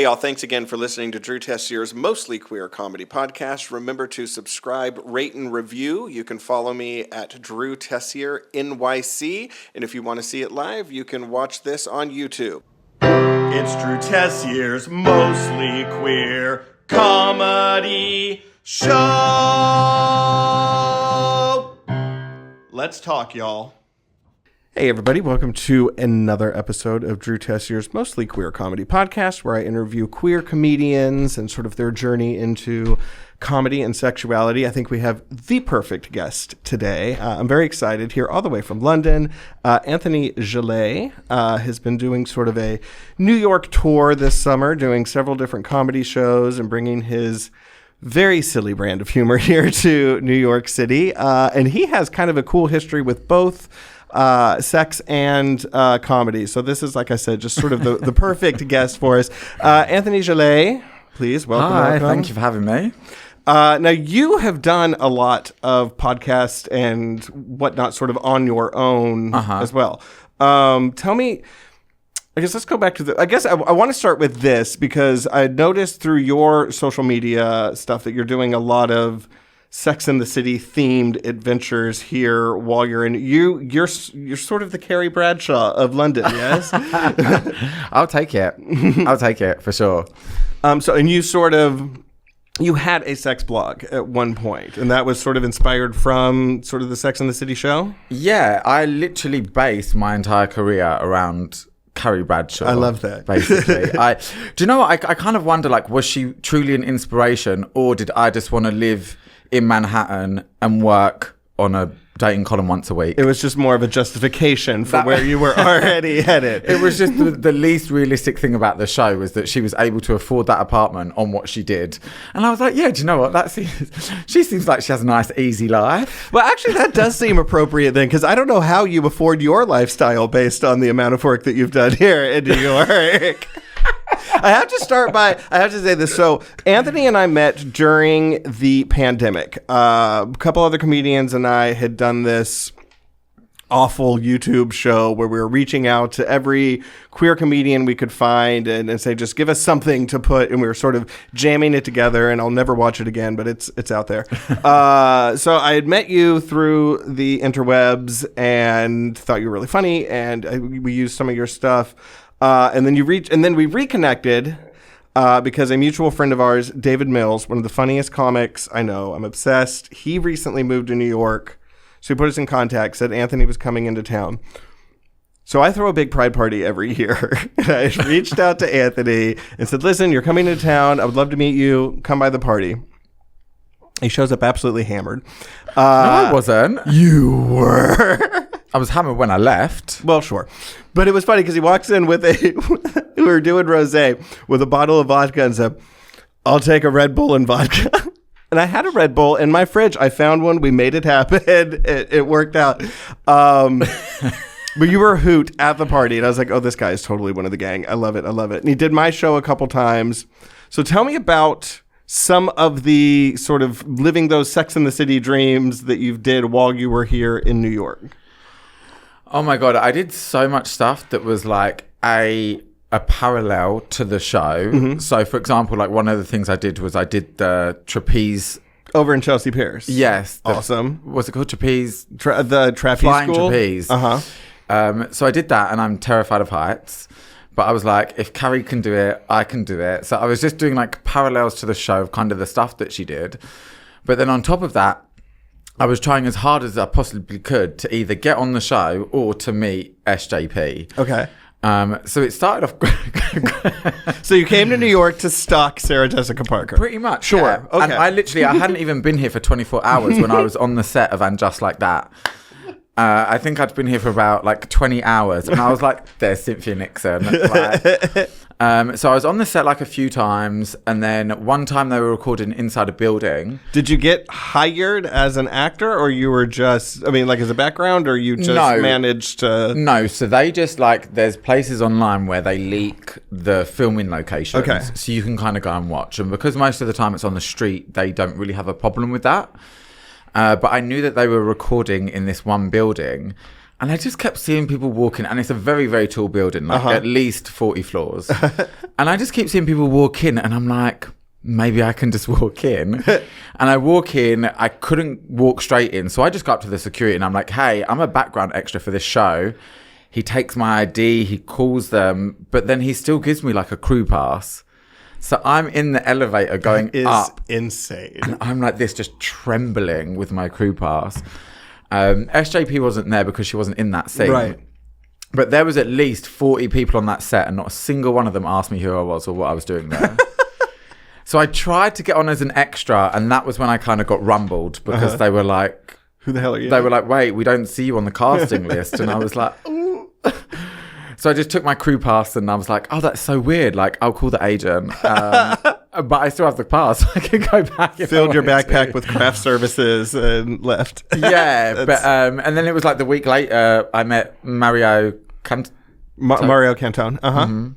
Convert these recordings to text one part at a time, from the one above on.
Hey, y'all. Thanks again for listening to Drew Tessier's Mostly Queer Comedy Podcast. Remember to subscribe, rate, and review. You can follow me at Drew Tessier NYC. And if you want to see it live, you can watch this on YouTube. It's Drew Tessier's Mostly Queer Comedy Show. Let's talk, y'all. Hey, everybody. Welcome to another episode of Drew Tessier's Mostly Queer Comedy Podcast, where I interview queer comedians and sort of their journey into comedy and sexuality. I think we have the perfect guest today. I'm very excited. Here all the way from London, Anthony Gilét has been doing sort of a New York tour this summer, doing several different comedy shows and bringing his very silly brand of humor here to New York City. And he has kind of a cool history with both sex and comedy. So this is, like I said, just sort of the perfect guest for us. Anthony Gilét, please, welcome. Hi, welcome. Thank you for having me. Now, you have done a lot of podcasts and whatnot sort of on your own as well. Tell me, I guess let's go back to I want to start with this because I noticed through your social media stuff that you're doing a lot of Sex and the City themed adventures here while you're in. You're sort of the Carrie Bradshaw of London, yes? I'll take it. I'll take it for sure. You had a sex blog at one point, and that was sort of inspired from sort of the Sex and the City show? Yeah, I literally based my entire career around Carrie Bradshaw. I love that. Basically. Do you know what? I kind of wonder, like, was she truly an inspiration, or did I just want to live in Manhattan and work on a dating column once a week? It was just more of a justification for where you were already headed. It was just the least realistic thing about the show was that she was able to afford that apartment on what she did. And I was like, yeah, do you know what? She seems like she has a nice, easy life. Well, actually, that does seem appropriate then, because I don't know how you afford your lifestyle based on the amount of work that you've done here in New York. I have to say this. So Anthony and I met during the pandemic. A couple other comedians and I had done this awful YouTube show where we were reaching out to every queer comedian we could find and say, just give us something to put. And we were sort of jamming it together, and I'll never watch it again, but it's out there. So I had met you through the interwebs and thought you were really funny, and we used some of your stuff. And then we reconnected because a mutual friend of ours, David Mills, one of the funniest comics I know, I'm obsessed. He recently moved to New York, so he put us in contact, said Anthony was coming into town. So I throw a big pride party every year. And I reached out to Anthony and said, listen, you're coming to town. I would love to meet you. Come by the party. He shows up absolutely hammered. No, I wasn't. You were. I was hammered when I left. Well, sure. But it was funny because he walks in with we were doing rosé with a bottle of vodka and said, I'll take a Red Bull and vodka. And I had a Red Bull in my fridge. I found one. We made it happen. It worked out. But you were a hoot at the party. And I was like, oh, this guy is totally one of the gang. I love it. I love it. And he did my show a couple times. So tell me about some of the sort of living those Sex and the City dreams that you did while you were here in New York. Oh my God, I did so much stuff that was like a parallel to the show. Mm-hmm. So for example, like one of the things I did was I did the trapeze. Over in Chelsea Piers. Yes. Awesome. What's it called? Trapeze? The trapeze Flying school? Trapeze. So I did that, and I'm terrified of heights. But I was like, if Carrie can do it, I can do it. So I was just doing like parallels to the show of kind of the stuff that she did. But then on top of that, I was trying as hard as I possibly could to either get on the show or to meet SJP. Okay. So it started off... So you came to New York to stalk Sarah Jessica Parker? Pretty much, sure. Yeah. Okay. And I hadn't even been here for 24 hours when I was on the set of And Just Like That. I think I'd been here for about like 20 hours, and I was like, there's Cynthia Nixon. So I was on the set like a few times, and then one time they were recording inside a building. Did you get hired as an actor, or you were just, like as a background, or you just managed to? No, so they just like, there's places online where they leak the filming locations. Okay. So you can kind of go and watch. And because most of the time it's on the street, they don't really have a problem with that. But I knew that they were recording in this one building, And I just kept seeing people walking, and it's a very, very tall building, like at least 40 floors. And I just keep seeing people walk in, and I'm like, maybe I can just walk in. And I walk in, I couldn't walk straight in. So I just got up to the security, and I'm like, hey, I'm a background extra for this show. He takes my ID, he calls them, but then he still gives me like a crew pass. So I'm in the elevator going up. Insane. And I'm like this, just trembling with my crew pass. SJP wasn't there because she wasn't in that scene. Right. But there was at least 40 people on that set, and not a single one of them asked me who I was or what I was doing there. So I tried to get on as an extra, and that was when I kind of got rumbled because they were like, who the hell are you? They were like, wait, we don't see you on the casting list. And I was like, ooh. So I just took my crew pass, and I was like, oh, that's so weird. Like, I'll call the agent. But I still have the pass. I can go back. Filled your backpack with craft services and left. Yeah. But and then it was like the week later, I met Mario Cantone. Mario Cantone.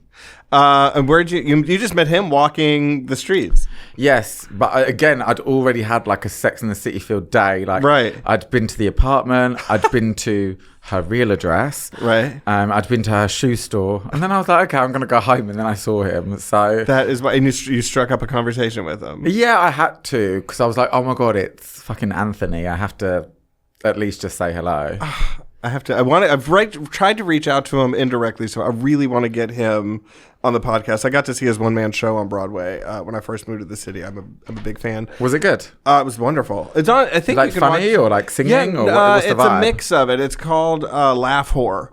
And where'd you just met him walking the streets? Yes, but again, I'd already had like a Sex and the City filled day. Like, right. I'd been to the apartment, I'd been to her real address, right. I'd been to her shoe store, and then I was like, okay, I'm gonna go home, and then I saw him. So that is why, and you struck up a conversation with him. Yeah, I had to, because I was like, oh my god, it's fucking Anthony. I have to at least just say hello. I've tried to reach out to him indirectly, so I really want to get him on the podcast. I got to see his one-man show on Broadway when I first moved to the city. I'm a big fan. Was it good? It was wonderful. It's on. I think like you can funny watch, or like singing or what's the it's vibe? a mix of it. It's called Laugh Whore.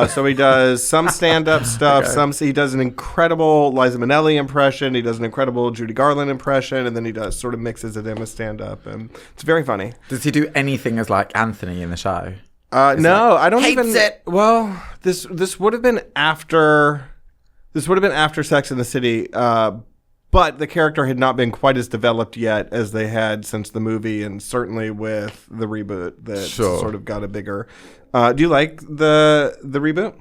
So he does some stand-up stuff. Okay. He does an incredible Liza Minnelli impression. He does an incredible Judy Garland impression, and then he does sort of mixes it in with stand-up, and it's very funny. Does he do anything as like Anthony in the show? No, I don't hates even. It. Well, this would have been after. This would have been after Sex and the City, but the character had not been quite as developed yet as they had since the movie, and certainly with the reboot that sort of got a bigger. Do you like the reboot?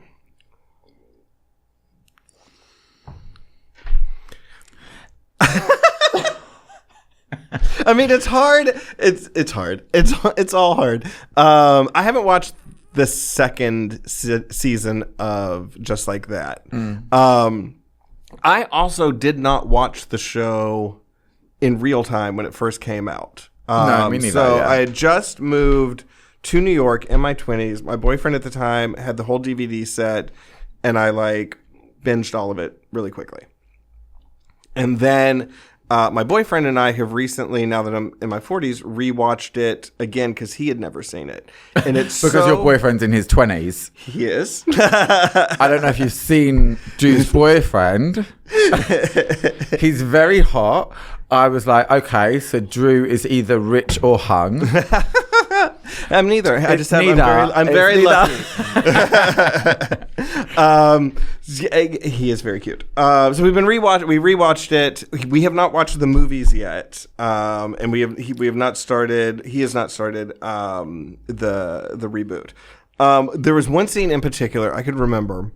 I mean, it's hard. It's hard. It's all hard. I haven't watched the second season of Just Like That. I also did not watch the show in real time when it first came out. No, me neither. So yeah. I had just moved to New York in my 20s. My boyfriend at the time had the whole DVD set, and I like binged all of it really quickly. And then my boyfriend and I have recently, now that I'm in my 40s, rewatched it again because he had never seen it. And it's because your boyfriend's in his 20s. He is. I don't know if you've seen Drew's boyfriend. He's very hot. I was like, okay, so Drew is either rich or hung. I'm neither. I'm very lucky. He is very cute. So we rewatched it. We have not watched the movies yet, and we have not started. He has not started the reboot. There was one scene in particular I could remember.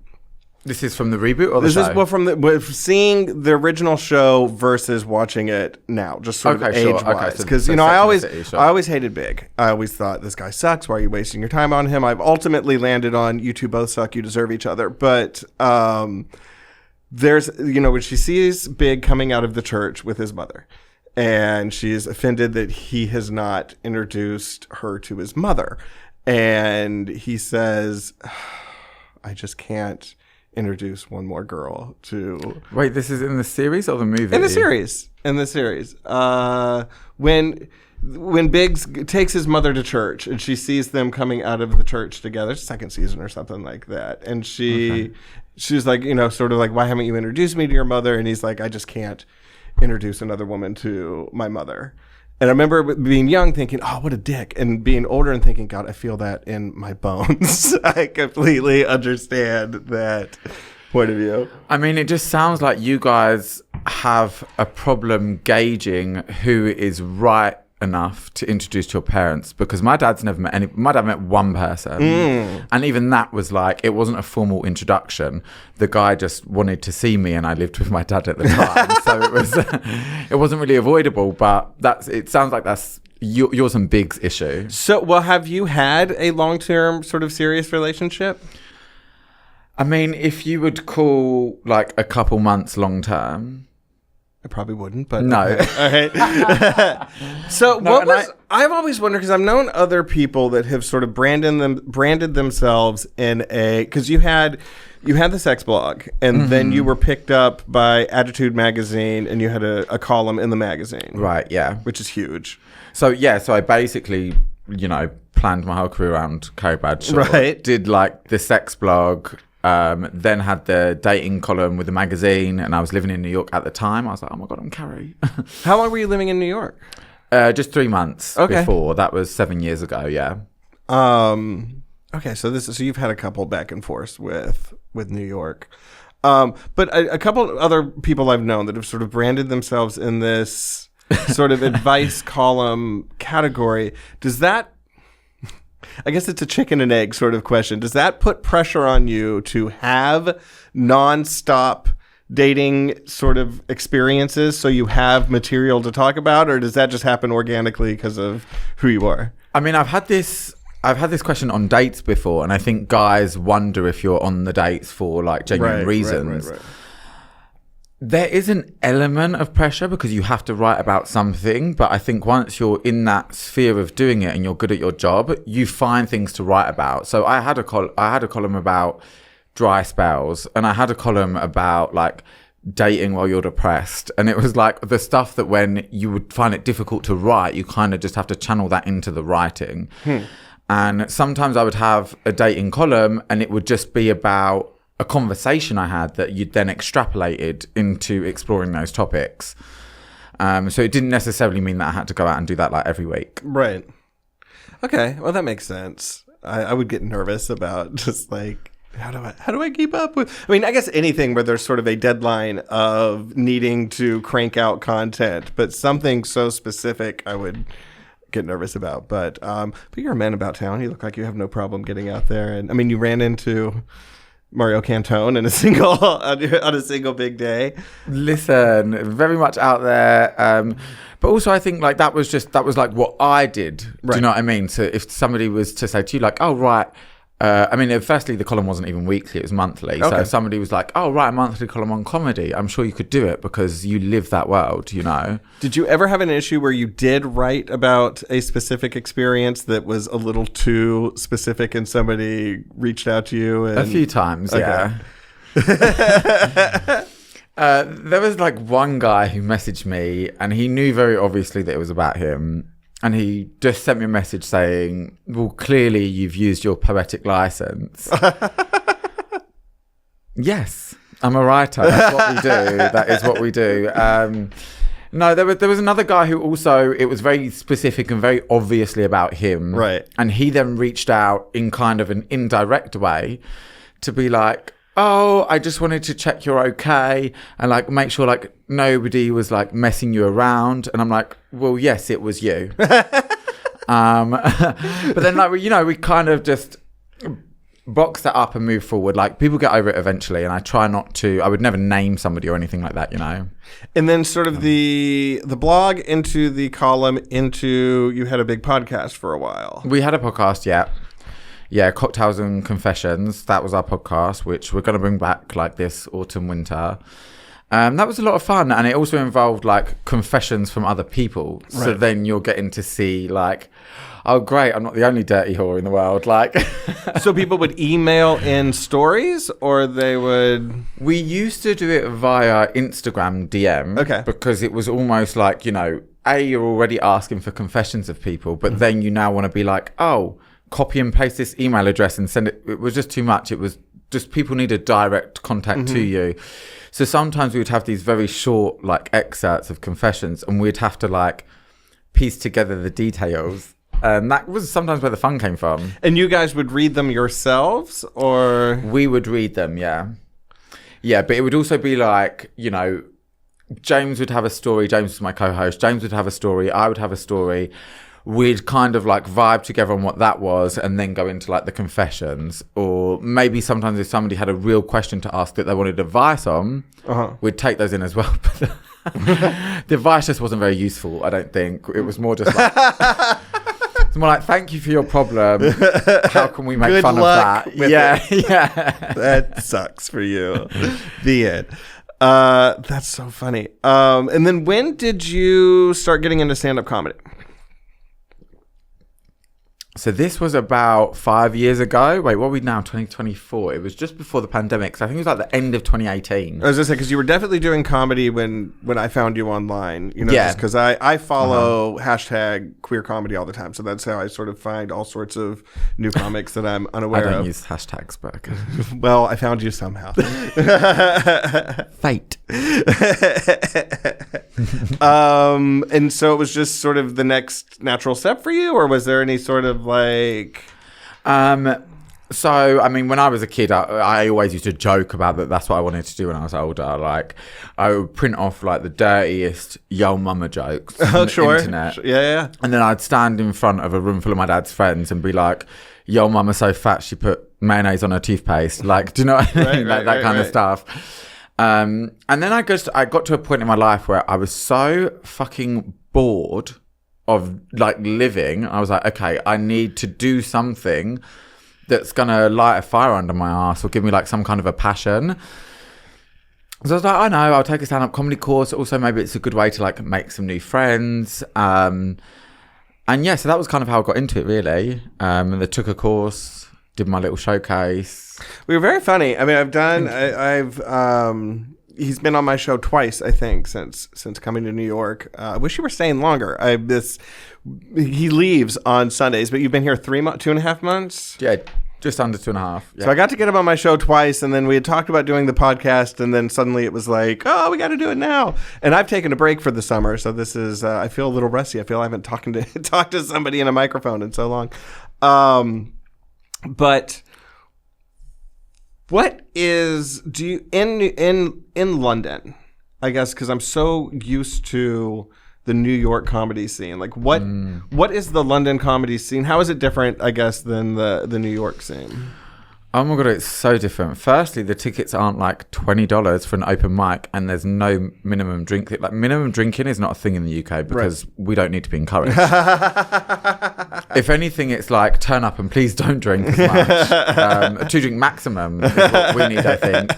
This is from the reboot or the show? This is from seeing the original show versus watching it now, just sort of age-wise. Because I always hated Big. I always thought, this guy sucks. Why are you wasting your time on him? I've ultimately landed on, you two both suck. You deserve each other. But there's, when she sees Big coming out of the church with his mother, and she's offended that he has not introduced her to his mother, and he says, I just can't introduce one more girl to... Wait, this is in the series or the movie? In the series. When Biggs takes his mother to church and she sees them coming out of the church together, second season or something like that, and she's like, sort of like, why haven't you introduced me to your mother? And he's like, I just can't introduce another woman to my mother. And I remember being young thinking, oh, what a dick. And being older and thinking, God, I feel that in my bones. I completely understand that point of view. I mean, it just sounds like you guys have a problem gauging who is right enough to introduce to your parents, because my dad's never met any. My dad met one person, and even that was like, it wasn't a formal introduction. The guy just wanted to see me, and I lived with my dad at the time, so it wasn't really avoidable. But it sounds like that's yours and Big's issue. So, well, have you had a long-term sort of serious relationship? I mean, if you would call like a couple months long term, I probably wouldn't, but no. Okay. All right. So No, what was I've always wondered, because I've known other people that have sort of branded themselves in because you had the sex blog, and then you were picked up by Attitude magazine, and you had a column in the magazine, right? Yeah, which is huge. So I basically, planned my whole career around Carrie Bradshaw. Right. Did like the sex blog. Then had the dating column with the magazine, and I was living in New York at the time. I was like, oh my God, I'm Carrie. How long were you living in New York? Just 3 months before. That was 7 years ago, yeah. Okay, so you've had a couple back and forth with New York. But a couple other people I've known that have sort of branded themselves in this sort of advice column category. Does that, I guess it's a chicken and egg sort of question. Does that put pressure on you to have nonstop dating sort of experiences so you have material to talk about, or does that just happen organically because of who you are? I mean, I've had this question on dates before, and I think guys wonder if you're on the dates for like genuine reasons. Right. There is an element of pressure because you have to write about something, but I think once you're in that sphere of doing it and you're good at your job, you find things to write about. So I had a column about dry spells, and I had a column about like dating while you're depressed, and it was like the stuff that when you would find it difficult to write, you kind of just have to channel that into the writing. And sometimes I would have a dating column, and it would just be about a conversation I had that you'd then extrapolated into exploring those topics. So it didn't necessarily mean that I had to go out and do that like every week. Right. Okay. Well, that makes sense. I would get nervous about just like, how do I keep up with? I mean, I guess anything where there's sort of a deadline of needing to crank out content, but something so specific, I would get nervous about. But you're a man about town. You look like you have no problem getting out there. And I mean, you ran into Mario Cantone in a single big day. Listen, very much out there. But also I think like that was like what I did. Right. Do you know what I mean? So if somebody was to say to you like, oh, right. I mean, firstly, the column wasn't even weekly, it was monthly. Okay. So if somebody was like, oh, write a monthly column on comedy, I'm sure you could do it because you live that world, Did you ever have an issue where you did write about a specific experience that was a little too specific and somebody reached out to you? A few times, yeah. There was like one guy who messaged me, and he knew very obviously that it was about him. And he just sent me a message saying, well, clearly you've used your poetic license. Yes, I'm a writer. That's what we do. That is what we do. No, there was another guy who also, it was very specific and very obviously about him. Right. And he then reached out in kind of an indirect way to be like, oh, I just wanted to check you're okay and like make sure like nobody was like messing you around. And I'm like, well, yes, it was you. But then like, we kind of just box that up and move forward. Like people get over it eventually, and I try not to, I would never name somebody or anything like that, And then sort of the blog into the column into, you had a big podcast for a while. We had a podcast, yeah. Yeah, Cocktails and Confessions. That was our podcast, which we're going to bring back like this autumn, winter. That was a lot of fun. And it also involved like confessions from other people. Right. So then you're getting to see like, oh, great, I'm not the only dirty whore in the world. Like, so people would email in stories, or they would... We used to do it via Instagram DM. Okay. Because it was almost like, you're already asking for confessions of people, but then you now want to be like, oh, copy and paste this email address and send it. It was just too much. It was just people needed direct contact to you. So sometimes we would have these very short like excerpts of confessions, and we'd have to like piece together the details. And that was sometimes where the fun came from. And you guys would read them yourselves, or? We would read them, yeah. Yeah, but it would also be like, James would have a story. James was my co-host. James would have a story. I would have a story. We'd kind of like vibe together on what that was and then go into like the confessions. Or maybe sometimes if somebody had a real question to ask that they wanted advice on, we'd take those in as well. The advice just wasn't very useful, I don't think. It was more just like... It's more like, thank you for your problem. How can we make Good fun luck of that? with Yeah, it. yeah. That sucks for you. The end. That's so funny. And then when did you start getting into stand-up comedy? So this was about 5 years ago. Wait, what are we now? 2024. It was just before the pandemic. So I think it was like the end of 2018. I was just saying, because you were definitely doing comedy when I found you online. You know, Yeah. just because I follow hashtag queer comedy all the time. So that's how I sort of find all sorts of new comics that I'm I unaware don't of. use hashtags, but okay. Well, I found you somehow. Fate. And so it was just sort of the next natural step for you, or was there any sort of like... So, I mean, when I was a kid, I always used to joke about that. That's what I wanted to do when I was older. Like, I would print off like the dirtiest yo mama jokes on the internet. Yeah. And then I'd stand in front of a room full of my dad's friends and be like, yo mama's so fat she put mayonnaise on her toothpaste. Like, do you know what I mean? Like that kind of stuff. And then I got to a point in my life where I was so fucking bored of like living. I was like, okay, I need to do something that's gonna light a fire under my ass or give me like some kind of a passion. So I was like, I know, I'll take a stand-up comedy course. Also, maybe it's a good way to like make some new friends. And yeah, so that was kind of how I got into it, really. And I took a course, did my little showcase. We were very funny. I mean, he's been on my show twice, I think, since coming to New York. I wish you were staying longer. He leaves on Sundays, but you've been here 2.5 months? Yeah, just under 2.5. Yeah. So I got to get him on my show twice, and then we had talked about doing the podcast, and then suddenly it was like, oh, we got to do it now. And I've taken a break for the summer, so this is, I feel a little rusty. I feel I haven't talked to somebody in a microphone in so long. But what is, do you, in London, I guess, because I'm so used to the New York comedy scene, like what is the London comedy scene? How is it different, I guess, than the New York scene? Oh my God, it's so different. Firstly, the tickets aren't like $20 for an open mic, and there's no minimum drink. Like, minimum drinking is not a thing in the UK because we don't need to be encouraged. If anything, it's like turn up and please don't drink as much. A 2-drink maximum is what we need, I think.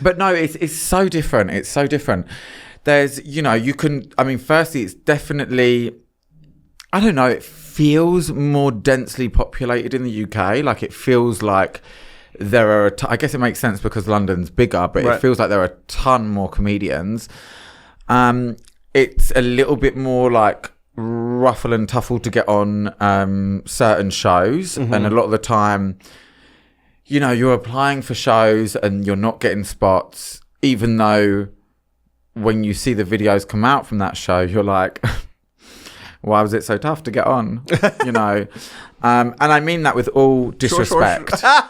But no, it's so different. It's so different. There's, you can, I mean, firstly, it's definitely, I don't know, it feels more densely populated in the UK. Like, it feels like there are, I guess it makes sense because London's bigger, but it feels like there are a ton more comedians. It's a little bit more like ruffle and tuffle to get on certain shows. Mm-hmm. And a lot of the time, you're applying for shows and you're not getting spots, even though when you see the videos come out from that show, you're like, why was it so tough to get on? And I mean that with all disrespect. Sure.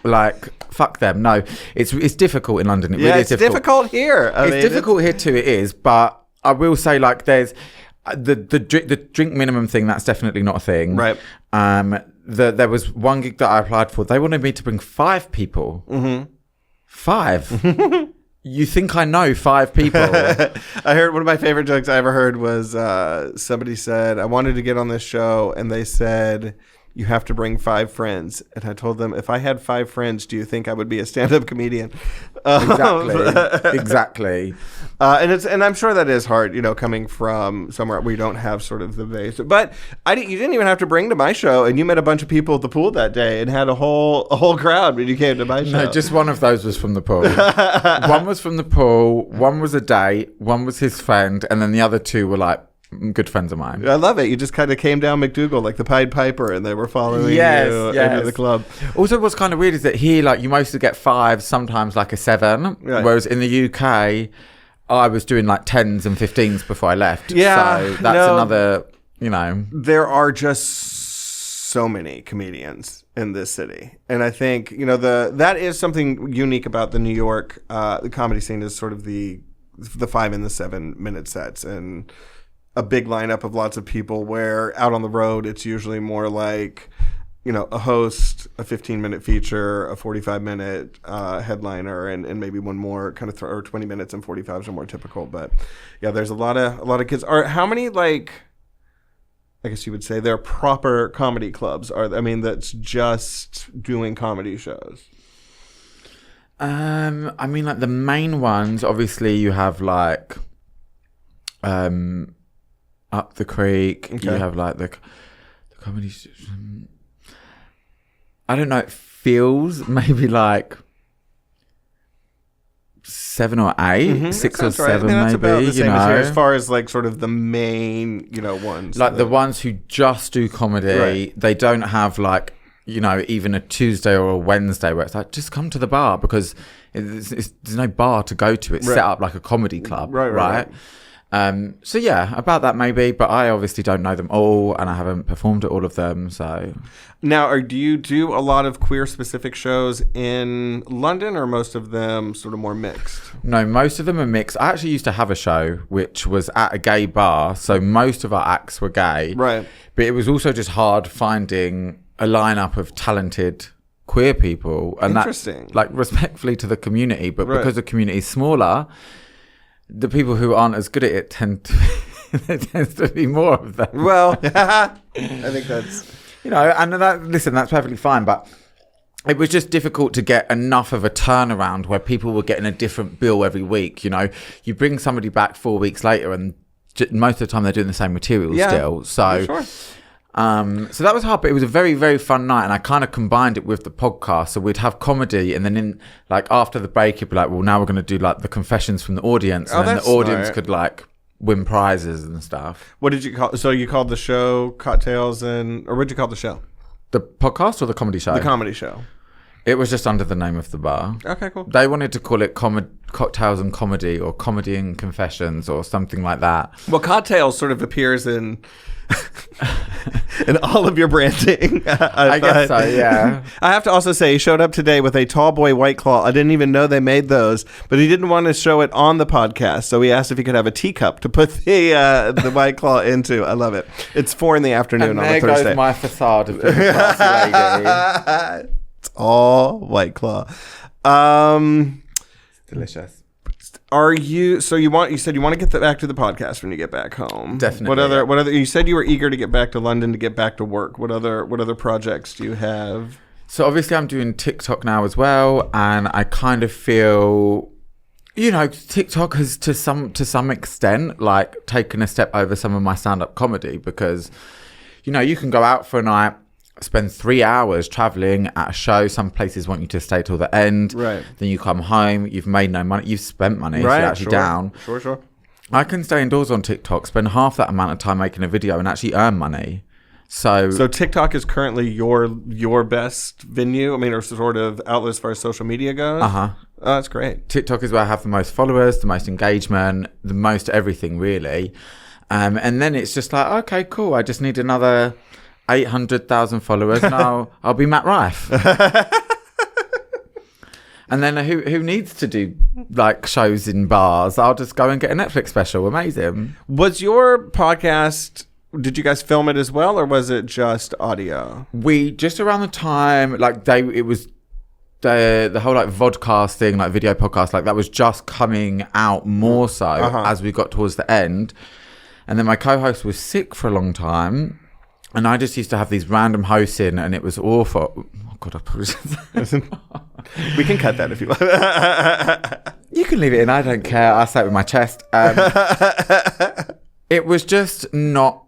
Like, fuck them. No, it's difficult in London. It really is difficult here. It's difficult here too. It is, but I will say, like, there's the drink minimum thing. That's definitely not a thing. Right. There was one gig that I applied for. They wanted me to bring 5 people. Mm-hmm. 5. You think I know 5 people? I heard one of my favorite jokes I ever heard was somebody said, I wanted to get on this show, and they said, you have to bring 5 friends. And I told them, if I had 5 friends, do you think I would be a stand-up comedian? Exactly. And I'm sure that is hard, coming from somewhere where you don't have sort of the base. But you didn't even have to bring to my show, and you met a bunch of people at the pool that day and had a whole crowd when you came to my show. No, just one of those was from the pool. One was from the pool, one was a date, one was his friend, and then the other 2 were like good friends of mine. I love it. You just kind of came down McDougal like the Pied Piper, and they were following you into the club. Also, what's kind of weird is that here, like, you mostly get 5, sometimes like a 7, right. Whereas in the UK, I was doing like 10s and 15s before I left. Yeah, so that's another, There are just so many comedians in this city, and I think that is something unique about the New York the comedy scene is sort of the 5 and the 7 minute sets and a big lineup of lots of people, where out on the road it's usually more like a host, a 15-minute feature, a 45-minute headliner, and maybe one more kind of or 20 minutes and 45s are more typical. But yeah, there's a lot of kids. How many, like, I guess you would say they're proper comedy clubs that's just doing comedy shows? I mean, like the main ones, obviously you have like Up the Creek. Okay. You have like the comedy. I don't know. It feels maybe like 7 or 8, 6 or 7, right. That's maybe. About the same as here, as far as like sort of the main, ones. Like the ones who just do comedy. Right. They don't have like, even a Tuesday or a Wednesday where it's like, just come to the bar, because there's no bar to go to. It's set up like a comedy club, right? So yeah, about that maybe, but I obviously don't know them all, and I haven't performed at all of them. So now, do you do a lot of queer specific shows in London, or most of them sort of more mixed? No, most of them are mixed. I actually used to have a show which was at a gay bar, so most of our acts were gay, right? But it was also just hard finding a lineup of talented queer people, and interesting. That, like, respectfully to the community, but because the community is smaller, the people who aren't as good at it there tends to be more of them. Well, I think that's and that's perfectly fine, but it was just difficult to get enough of a turnaround where people were getting a different bill every week. You bring somebody back 4 weeks later, and most of the time they're doing the same material still. So. Sure. So that was hard, but it was a very, very fun night, and I kind of combined it with the podcast. So we'd have comedy, and then after the break, it'd be like, well, now we're going to do like the confessions from the audience, and then the audience could like win prizes and stuff. What did you call? So you called the show Cocktails, or what did you call the show? The podcast or the comedy show? The comedy show. It was just under the name of the bar. Okay, cool. They wanted to call it Cocktails and Comedy, or Comedy and Confessions, or something like that. Well, Cocktails sort of appears in all of your branding. I guess so, yeah. I have to also say, he showed up today with a tall boy White Claw. I didn't even know they made those, but he didn't want to show it on the podcast, so he asked if he could have a teacup to put the White Claw into. I love it. It's 4 in the afternoon on a Thursday. There goes my facade of being a classy lady. It's all White Claw. Delicious. You said you want to get back to the podcast when you get back home? Definitely. What other? You said you were eager to get back to London to get back to work. What other projects do you have? So obviously I'm doing TikTok now as well, and I kind of feel, TikTok has to some extent like taken a step over some of my stand-up comedy, because you can go out for a night, spend 3 hours traveling at a show. Some places want you to stay till the end. Right. Then you come home, you've made no money, you've spent money, right, so you're actually down. Sure. I can stay indoors on TikTok, spend half that amount of time making a video, and actually earn money. So TikTok is currently your best venue, or sort of outlet as far as social media goes? Uh-huh. Oh, that's great. TikTok is where I have the most followers, the most engagement, the most everything, really. And then it's just like, okay, cool, I just need another 800,000 followers, and I'll be Matt Rife. And then who needs to do like shows in bars? I'll just go and get a Netflix special. Amazing. Was your podcast, did you guys film it as well, or was it just audio? We just around the time it was the whole like vodcast thing, like video podcast, like that was just coming out more so as we got towards the end. And then my co-host was sick for a long time. And I just used to have these random hosts in, and it was awful. Oh, God, I probably should. We can cut that if you want. You can leave it in. I don't care. I'll say it with my chest. It was just not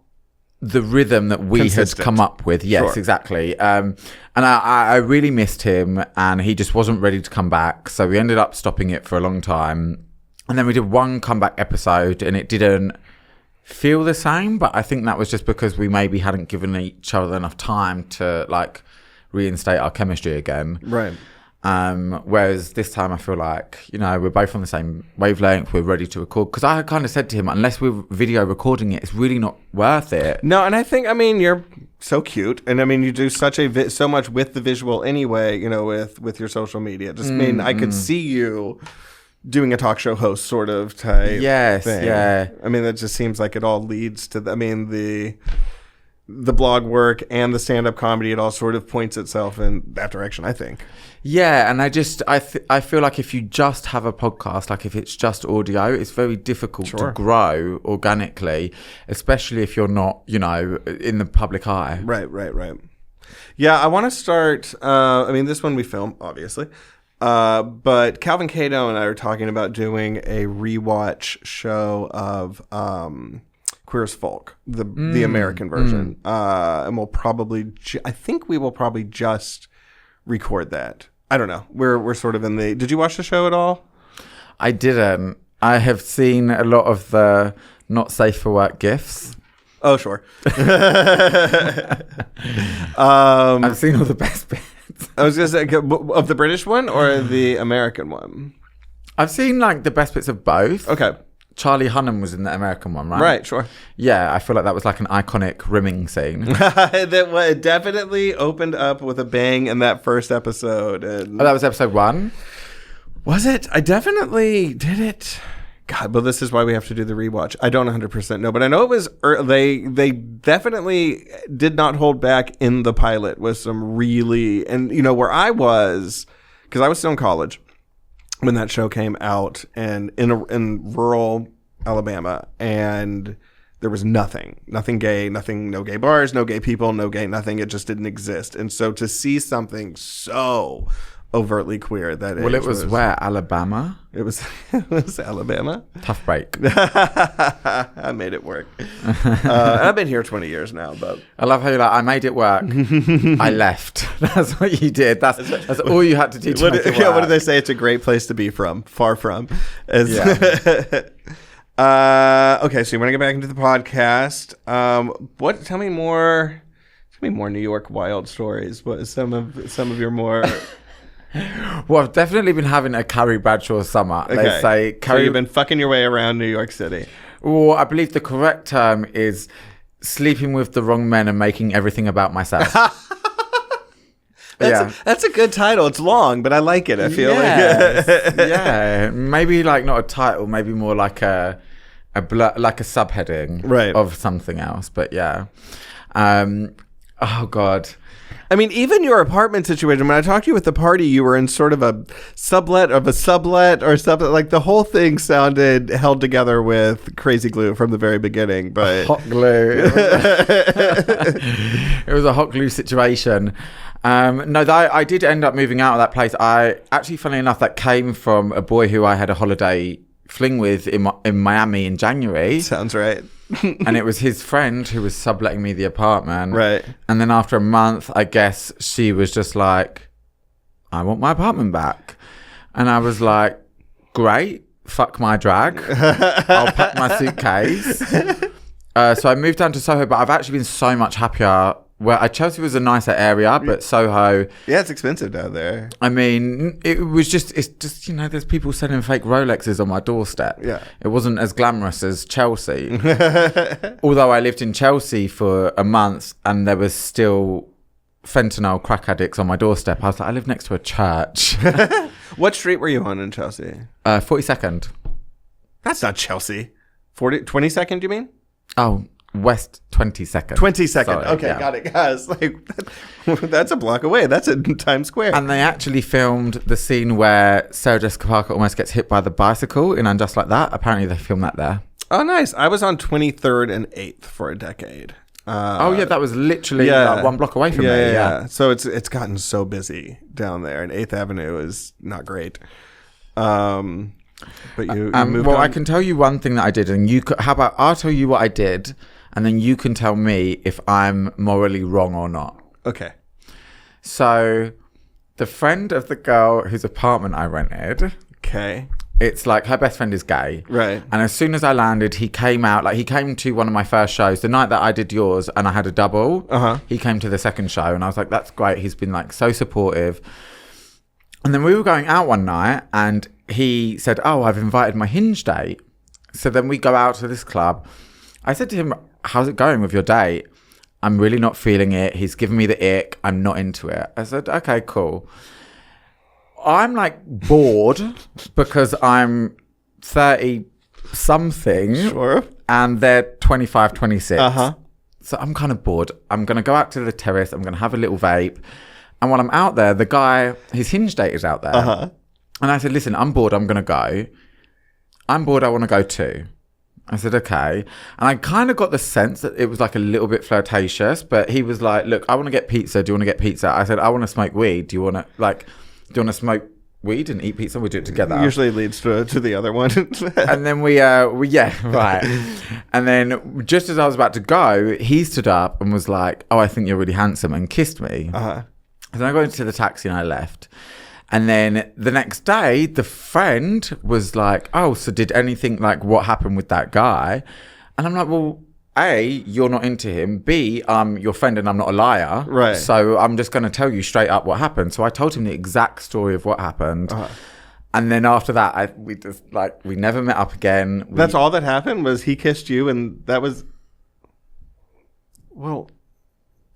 the rhythm that we had come up with. Yes, exactly. And I really missed him, and he just wasn't ready to come back. So we ended up stopping it for a long time. And then we did one comeback episode, and it didn't feel the same, but I think that was just because we maybe hadn't given each other enough time to like reinstate our chemistry again. Right. Whereas this time I feel like, we're both on the same wavelength, we're ready to record, because I had kind of said to him, unless we're video recording it, it's really not worth it. No, and I think, you're so cute, and you do so much with the visual anyway, with your social media. Just I could see you doing a talk show host sort of type thing. Yeah. That just seems like it all leads to the blog work and the stand-up comedy, it all sort of points itself in that direction, I think. Yeah, and I feel like if you just have a podcast, like if it's just audio, it's very difficult to grow organically, especially if you're not, in the public eye. Right. Yeah, I want to start, this one we film, obviously, but Calvin Cato and I are talking about doing a rewatch show of Queer as Folk, the American version. And we'll probably, I think we will probably just record that. I don't know. We're sort of in the, did you watch the show at all? I didn't. I have seen a lot of the not safe for work GIFs. Oh, sure. I've seen all the best bits. I was going to say, of the British one or the American one? I've seen like the best bits of both. Okay. Charlie Hunnam was in the American one, right? Right, sure. Yeah, I feel like that was like an iconic rimming scene. That definitely opened up with a bang in that first episode. And that was episode 1? Was it? I definitely did it. God, well, this is why we have to do the rewatch. I don't 100% know, but I know it was they definitely did not hold back in the pilot with some really, and where I was, because I was still in college when that show came out, and in rural Alabama, and there was nothing gay, no gay bars, no gay people, no gay nothing. It just didn't exist. And so to see something so overtly queer that it was where? Alabama? It was Alabama. Tough break. I made it work. I've been here 20 years now, but I love how you're like, I made it work. I left. That's what you did. That's all you had to do to make it work. Yeah, what do they say? It's a great place to be from. Far from. Okay, so you want to get back into the podcast. Tell me more New York wild stories. What some of your more Well, I've definitely been having a Carrie Bradshaw summer. Okay. They say Carrie. So you've been fucking your way around New York City. Well, I believe the correct term is sleeping with the wrong men and making everything about myself. That's a good title. It's long, but I like it. I feel like yeah, maybe like not a title, maybe more like a subheading of something else. But yeah, oh God. I mean, even your apartment situation, when I talked to you at the party, you were in sort of a sublet or something. Like the whole thing sounded held together with crazy glue from the very beginning. But hot glue. It was a hot glue situation. I did end up moving out of that place. I actually, funnily enough, that came from a boy who I had a holiday fling with in Miami in January. Sounds right. And it was his friend who was subletting me the apartment. Right. And then after a month, I guess she was just like, I want my apartment back. And I was like, great, fuck my drag. I'll pack my suitcase. So I moved down to Soho, but I've actually been so much happier. Well, Chelsea was a nicer area, but Soho... Yeah, it's expensive down there. I mean, it's just, there's people selling fake Rolexes on my doorstep. Yeah. It wasn't as glamorous as Chelsea. Although I lived in Chelsea for a month and there was still fentanyl crack addicts on my doorstep. I was like, I live next to a church. What street were you on in Chelsea? 42nd. That's not Chelsea. 22nd, you mean? Oh, West 22nd. 22nd. Sorry, okay, yeah. Got it. Guys, that's a block away. That's in Times Square. And they actually filmed the scene where Sarah Jessica Parker almost gets hit by the bicycle in And Just Like That. Apparently they filmed that there. Oh, nice. I was on 23rd and 8th for a decade. That was literally like 1 block away from me. Yeah. So it's gotten so busy down there, and 8th Avenue is not great. But you moved on. I can tell you one thing that I did, and how about I'll tell you what I did, and then you can tell me if I'm morally wrong or not. Okay. So, the friend of the girl whose apartment I rented. Okay. It's like her best friend is gay. Right. And as soon as I landed, he came out. Like, he came to one of my first shows. The night that I did yours and I had a double, he came to the second show. And I was like, that's great. He's been like so supportive. And then we were going out one night and he said, oh, I've invited my Hinge date. So then we go out to this club. I said to him, how's it going with your date? I'm really not feeling it. He's given me the ick. I'm not into it. I said, okay, cool. I'm like bored because I'm 30 something. Sure. And they're 25, 26. So I'm kind of bored. I'm going to go out to the terrace. I'm going to have a little vape. And while I'm out there, the guy, his Hinge date is out there. Uh-huh. And I said, listen, I'm bored. I'm going to go. I'm bored. I want to go too. I said, okay. And I kind of got the sense that it was like a little bit flirtatious, but he was like, look, I want to get pizza. Do you want to get pizza? I said, I want to smoke weed. Do you want to smoke weed and eat pizza? We do it together. Usually leads to the other one. And then we yeah, right. And then just as I was about to go, he stood up and was like, oh, I think you're really handsome, and kissed me. Uh-huh. And then I got into the taxi and I left. And then the next day, the friend was like, oh, so did anything, like, what happened with that guy? And I'm like, well, A, you're not into him. B, I'm your friend and I'm not a liar. Right. So I'm just going to tell you straight up what happened. So I told him the exact story of what happened. Uh-huh. And then after that, we never met up again. That's all that happened, was he kissed you, and that was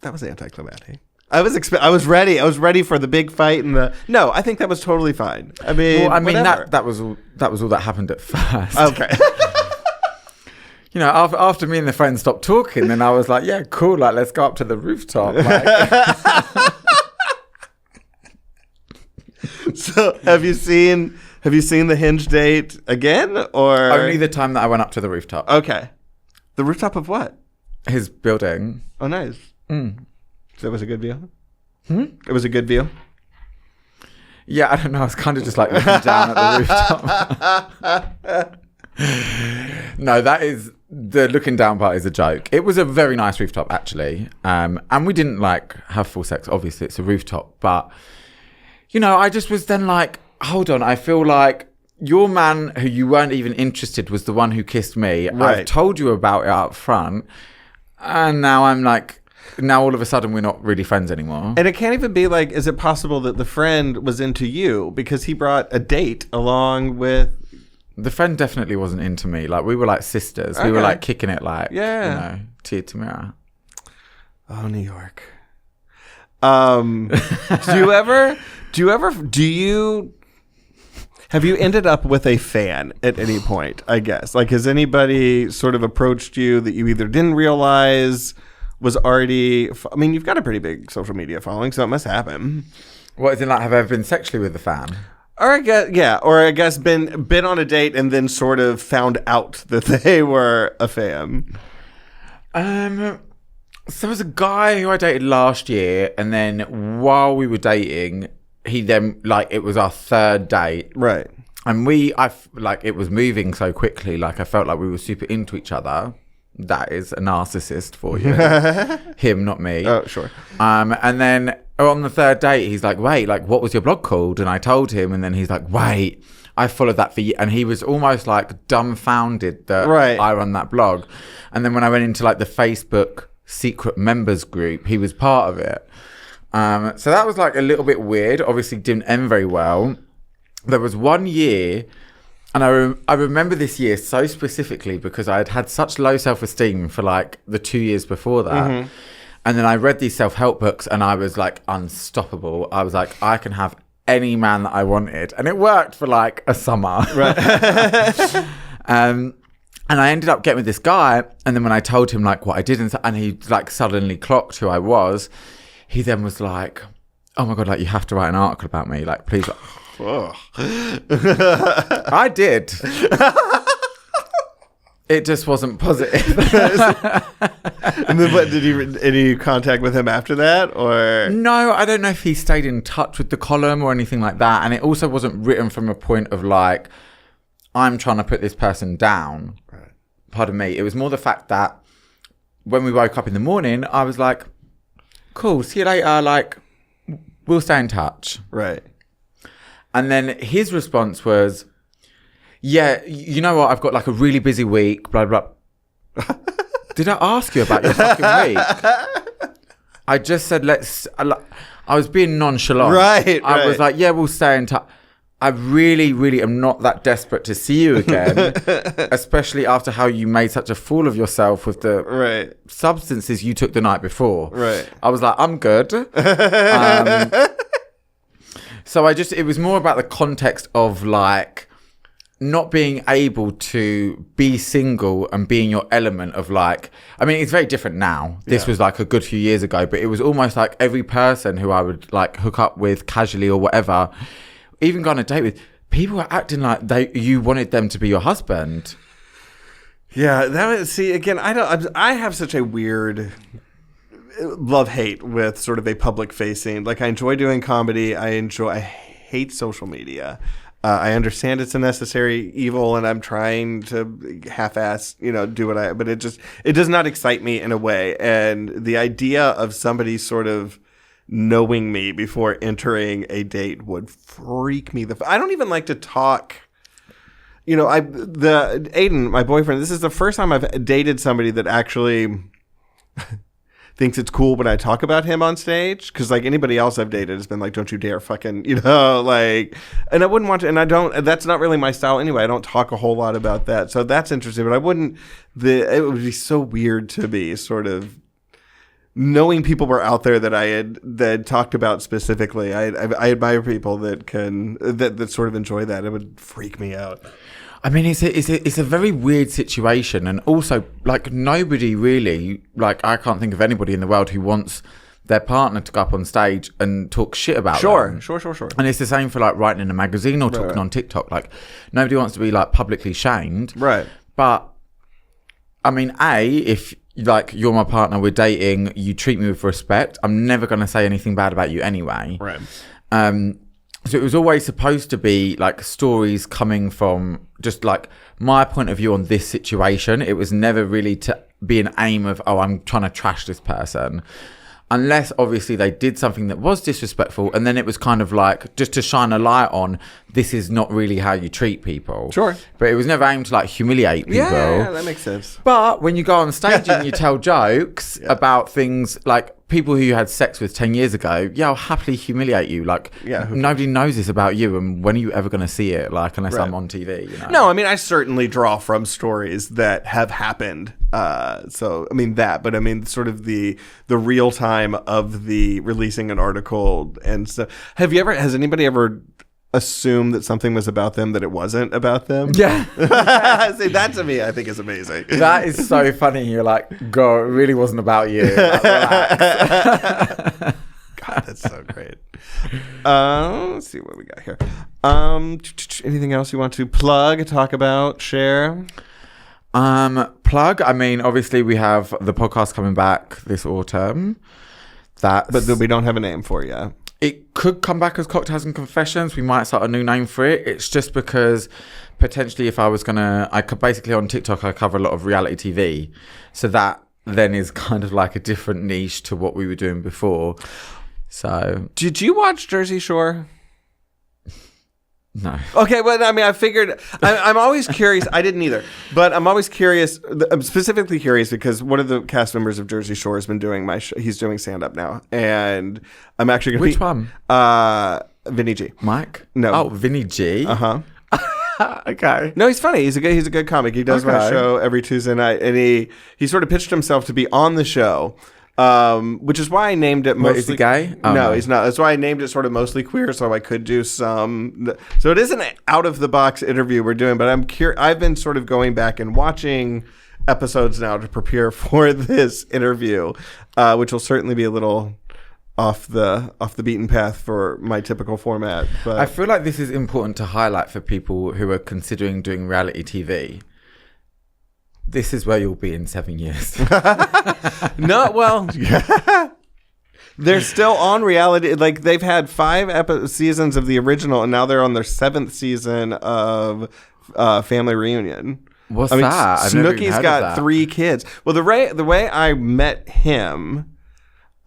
anticlimactic. I was ready. I was ready for the big fight and No, I think that was totally fine. I mean, that was all that happened at first. Okay. You know, after me and the friend stopped talking, then I was like, yeah, cool, like, let's go up to the rooftop. Like. So have you seen the Hinge date again, or only the time that I went up to the rooftop? Okay. The rooftop of what? His building. Oh, nice. Mm. So it was a good view? It was a good view? Yeah, I don't know. I was kind of just like looking down at the rooftop. No, the looking down part is a joke. It was a very nice rooftop, actually. And we didn't like have full sex. Obviously, it's a rooftop. But, you know, I just was then like, hold on. I feel like your man who you weren't even interested was the one who kissed me. Right. I've told you about it up front. And now I'm like, now all of a sudden we're not really friends anymore. And it can't even be like, is it possible that the friend was into you because he brought a date along with... The friend definitely wasn't into me. Like, we were like sisters. Okay. We were like kicking it like, yeah. You know, tear to mirror. Oh, New York. Have you ended up with a fan at any point, I guess? Like, has anybody sort of approached you that you either didn't realize was already... I mean, you've got a pretty big social media following, so it must happen. What, is it like, have I ever been sexually with a fan? Or I guess been on a date and then sort of found out that they were a fan. So there was a guy who I dated last year, and then while we were dating, he then, like, it was our third date. Right. And it was moving so quickly, like, I felt like we were super into each other. That is a narcissist for you. Him, not me. Oh, sure. And then on the third date, he's like, wait, like, what was your blog called? And I told him, and then he's like, wait, I followed that for you. And he was almost like dumbfounded that I run that blog. And then when I went into like the Facebook secret members group, he was part of it. So that was like a little bit weird. Obviously didn't end very well. There was 1 year, and I remember this year so specifically because I had had such low self-esteem for like the 2 years before that. Mm-hmm. And then I read these self-help books and I was like unstoppable. I was like, I can have any man that I wanted. And it worked for like a summer. Right. And I ended up getting with this guy. And then when I told him like what I did and he like suddenly clocked who I was, he then was like, oh my God, like you have to write an article about me. Like, please. I did. It just wasn't positive. And then what, did you any contact with him after that, or? No, I don't know if he stayed in touch with the column or anything like that. And it also wasn't written from a point of like, I'm trying to put this person down. Right. Pardon me. It was more the fact that when we woke up in the morning, I was like, cool, see you later. Like, we'll stay in touch. Right. And then his response was, yeah, you know what? I've got like a really busy week, blah, blah. Did I ask you about your fucking week? I just said, I was being nonchalant. Right. I was like, yeah, we'll stay in touch. I really, really am not that desperate to see you again, especially after how you made such a fool of yourself with the substances you took the night before. Right. I was like, I'm good. So it was more about the context of like, not being able to be single and be in your element of like, I mean, it's very different now. This was like a good few years ago, but it was almost like every person who I would like hook up with casually or whatever, even go on a date with, people were acting like you wanted them to be your husband. Yeah, that was, see, again, I have such a weird love-hate with sort of a public facing. Like, I enjoy doing comedy. I hate social media. I understand it's a necessary evil, and I'm trying to half-ass, do but it does not excite me in a way. And the idea of somebody sort of knowing me before entering a date would freak me. I don't even like to talk. Aiden, my boyfriend, this is the first time I've dated somebody that actually thinks it's cool when I talk about him on stage. Because like anybody else I've dated has been like, don't you dare fucking, and I wouldn't want to, and I don't, that's not really my style anyway. I don't talk a whole lot about that. So that's interesting, but it would be so weird to be sort of knowing people were out there that talked about specifically. I admire people that sort of enjoy that. It would freak me out. I mean, it's a very weird situation, and also like nobody really, like I can't think of anybody in the world who wants their partner to go up on stage and talk shit about them. Sure. And it's the same for like writing in a magazine or talking on TikTok. Like nobody wants to be like publicly shamed. Right. But I mean, if like you're my partner, we're dating, you treat me with respect, I'm never going to say anything bad about you anyway. Right. So it was always supposed to be like stories coming from just like my point of view on this situation. It was never really to be an aim of, I'm trying to trash this person. Unless obviously they did something that was disrespectful, and then it was kind of like just to shine a light on, this is not really how you treat people. Sure. But it was never aimed to like humiliate people. Yeah, that makes sense. But when you go on stage and you tell jokes about things like people who you had sex with 10 years ago, I'll happily humiliate you. Like, nobody knows this about you, and when are you ever going to see it? Like, unless I'm on TV, No, I mean, I certainly draw from stories that have happened. So, I mean, but I mean, sort of the real time of the releasing an article and stuff. Has anybody ever assumed that something was about them that it wasn't about them? Yeah. See, that to me, I think is amazing. That is so funny. You're like, girl, it really wasn't about you. Like, relax. God, that's so great. Let's see what we got here. Anything else you want to plug, talk about, share? Plug. I mean, obviously we have the podcast coming back this autumn. But we don't have a name for it yet. It could come back as Cocktails and Confessions. We might start a new name for it. It's just because potentially if I was I could basically on TikTok, I cover a lot of reality TV. So that then is kind of like a different niche to what we were doing before. So. Did you watch Jersey Shore? No. Okay, well, I mean, I figured. I'm always curious. I didn't either, but I'm always curious. I'm specifically curious because one of the cast members of Jersey Shore has been doing my show. He's doing stand up now, and I'm actually going to. Which one? Vinny G. Mike? No. Oh, Vinny G. Okay. No, he's funny. He's a good comic. He does my show every Tuesday night, and he sort of pitched himself to be on the show. Which is why I named it mostly. Wait, is he gay? Oh, no, he's not. That's why I named it sort of mostly queer, so I could do some. So it isn't an out of the box interview we're doing, but I've been sort of going back and watching episodes now to prepare for this interview, which will certainly be a little off the beaten path for my typical format. But I feel like this is important to highlight for people who are considering doing reality TV. This is where you'll be in 7 years. No, well, they're still on reality. Like they've had 5 seasons of the original, and now they're on their 7th season of Family Reunion. What's that? Snooki's got 3 kids. Well, the way I met him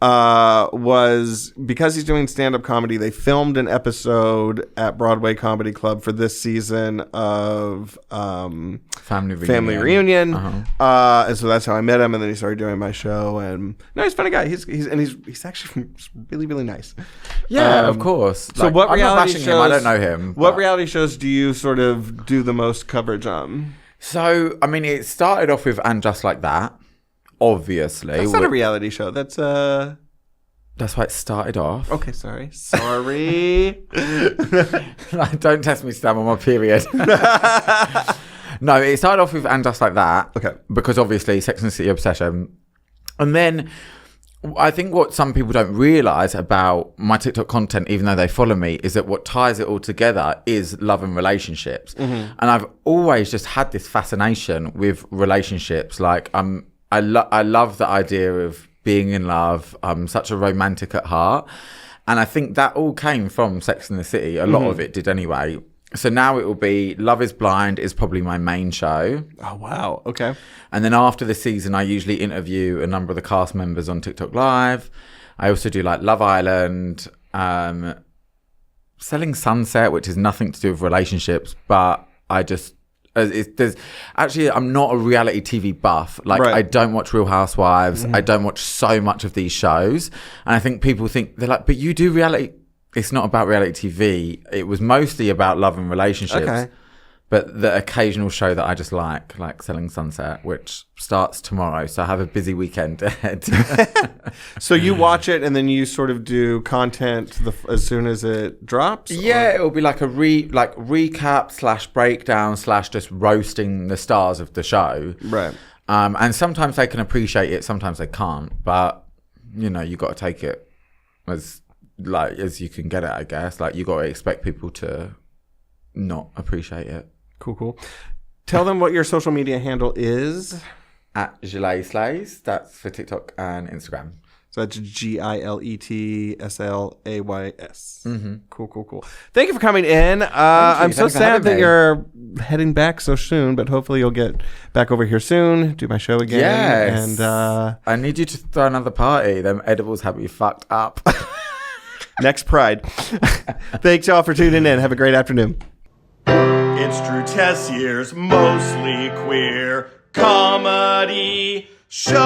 was because he's doing stand-up comedy. They filmed an episode at Broadway Comedy Club for this season of Family Reunion. And so that's how I met him, and then he started doing my show. And no, he's a funny guy. He's actually really, really nice. Yeah, of course. So what I'm reality not bashing shows? him. I don't know him. What reality shows do you sort of do the most coverage on? So I mean, it started off with And Just Like That. Obviously, that's not a reality show. That's That's why it started off. Okay, sorry. Don't test me, Stam, on my period. No, it started off with And Just Like That. Okay. Because obviously Sex and the City obsession. And then I think what some people don't realise about my TikTok content, even though they follow me, is that what ties it all together is love and relationships. Mm-hmm. And I've always just had this fascination with relationships. Like I love the idea of being in love. I'm such a romantic at heart. And I think that all came from Sex and the City. A lot of it did anyway. So now it will be Love is Blind is probably my main show. Oh, wow. Okay. And then after the season, I usually interview a number of the cast members on TikTok Live. I also do like Love Island, Selling Sunset, which is nothing to do with relationships, but I just... I'm not a reality TV buff. Like, right. I don't watch Real Housewives. I don't watch so much of these shows. And I think people think, they're like, but you do reality... It's not about reality TV. It was mostly about love and relationships. Okay. But the occasional show that I just like Selling Sunset, which starts tomorrow. So I have a busy weekend ahead. So you watch it and then you sort of do content as soon as it drops? Yeah, it'll be like a recap / breakdown / just roasting the stars of the show. Right. And sometimes they can appreciate it, sometimes they can't. But, you know, you got to take it as you can get it, I guess. Like, you got to expect people to not appreciate it. Cool. Tell them what your social media handle is. At Gilét Slays. That's for TikTok and Instagram. So that's GILETSLAYS. Mm-hmm. Cool. Thank you for coming in. I'm so sad that you're heading back so soon, but hopefully you'll get back over here soon, do my show again. Yes. And I need you to throw another party. Them edibles have me fucked up. Next Pride. Thanks, y'all, for tuning in. Have a great afternoon. It's Drew Tessier's mostly queer comedy show.